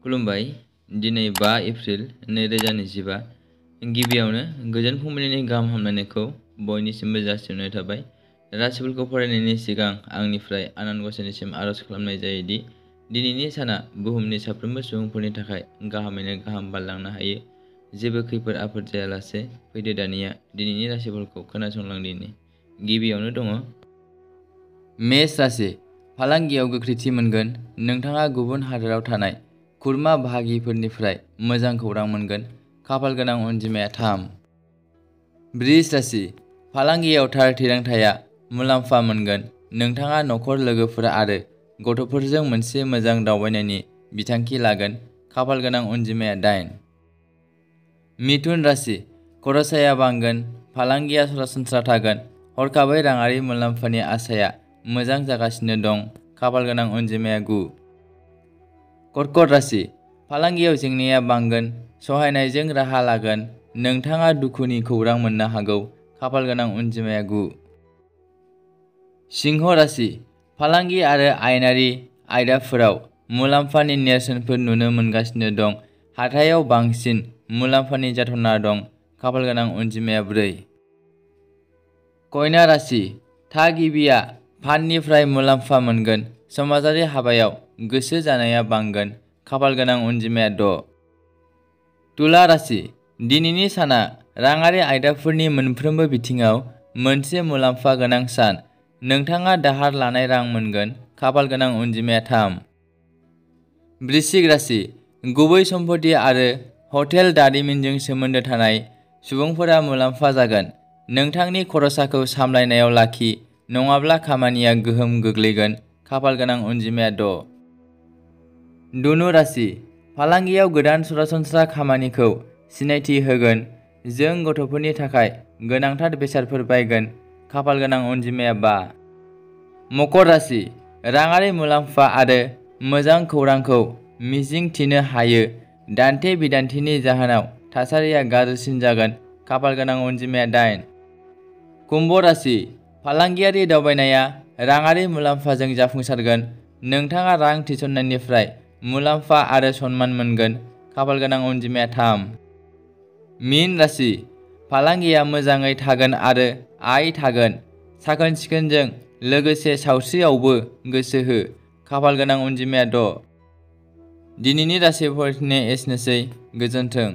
खुलुमबाय। दिनै 5 एप्रिल 2025। गिबियावनो गोजोन फुंबिलिनि गाहाम हामलायनायखौ बयनिसिमबो जासिहरनाय थाबाय। राशिफोरखौ फरायनायनि सिगां आंनिफ्राय आनान गसाइनिसिम आरज खालामनाय जायोदि दिनैनि साना बुहुमनि साफ्रोमबो सुबुंफोरनि थाखाय गाहामैनो गाहाम बारलांनो हायो। जेबो खैफोद आफोद जायालासे फैदो दानिया दिनैनि राशिफोरखौ खोनासंलांदिनि। गिबियावनो दङ मेष राशि। फालांगियाव गोख्रैथि मोनगोन। नोंथाङा गुबुन हादोराव थानाय खुरमा बाहागिफोरनिफ्राय मोजां खौरां मोनगोन। खाफाल गोनां अनजिमाया 3। बृष राशि। फालांगियाव थार थिरांथाया मुलाम्फा मोनगोन। नोंथाङा नखर, लोगोफोर आरो गथ'फोरजों मोनसे मोजां दावबायनायनि बिथांखि लागोन। खाफाल गोनां अनजिमाया 8। मिथुन राशि। खरसाया बांगोन। फालांगिया सरासनस्रा थागोन। हरखाबै राङारि मुलाम्फानि आसाया मोजां जागासिनो दं। खाफाल गोनां अनजिमाया 9। कर्कट राशि। फालांगियाव जेंनाया बांगोन। सहायनायजों राहा लागोन। नोंथाङा दुखुनि खौरां मोननो हागौ। खाफाल गोनां अनजिमाया 9। सिंह राशि। फालांगि आरो आयेनारि आयदाफोराव मुलाम्फानि नेरसोनफोर नुनो मोनगासिनो दं। हाथायाव बांसिन मुलाम्फानि जाथावना दं। खाफाल गोनां अनजिमाया 4। कन्या राशि। थागिबिया फान्डनिफ्राय मुलाम्फा मोनगोन। समाजारि हाबायाव गोसो जानाया बांगोन। खाफाल गोनां अनजिमाया 6। तुला राशि। दिनैनि साना राङारि आयदाफोरनि मोनफ्रोमबो बिथिङाव मोनसे मुलाम्फा गोनां सान। नोंथाङा दाहार लानाय रां मोनगोन। खाफाल गोनां अनजिमाया 3। वृश्चिक राशि। गुबै सम्पथि आरो हटेल दारिमिनजों सोमोन्दो थानाय सुबुंफोरा मुलाम्फा जागोन। नोंथांनि खरसाखौ सामलायनायाव लाखि, नङाब्ला खामानिया गोहोम गोग्लैगोन। खाफाल गोनां अनजिमाया 6। धनु राशि। फालांगियाव गोदान सरासनस्रा खामानिखौ सिनायथि होगोन। जों गथ'फोरनि थाखाय गोनांथार बेसादफोर बायगोन। खाफाल गोनां अनजिमाया 5। मकर राशि। राङारि मुलाम्फा आरो मोजां खौरांखौ मिजिं थिनो हायो। दान्थे-बिदान्थेनि जाहोनाव थासारिया गाज्रिसिन जागोन। खाफाल गोनां अनजिमाया 8। कुम्भ राशि। फालांगियारि दावबायनाया राङारि मुलाम्फाजों जाफुंसारगोन। नोंथाङा रां थिसननायनिफ्राय मुलाम्फा आरो सनमान मोनगोन। खाफाल गोनां अनजिमाया 3। मीन राशि। फालांगिया मोजाङै थागोन आरो आय थागोन। साखोन-सिखोनजों लोगोसे सावस्रियावबो गोसो हो। खाफाल गोनां अनजिमाया 6। दिनैनि राशिफोरनि एसेनोसै। गोजोन्थों।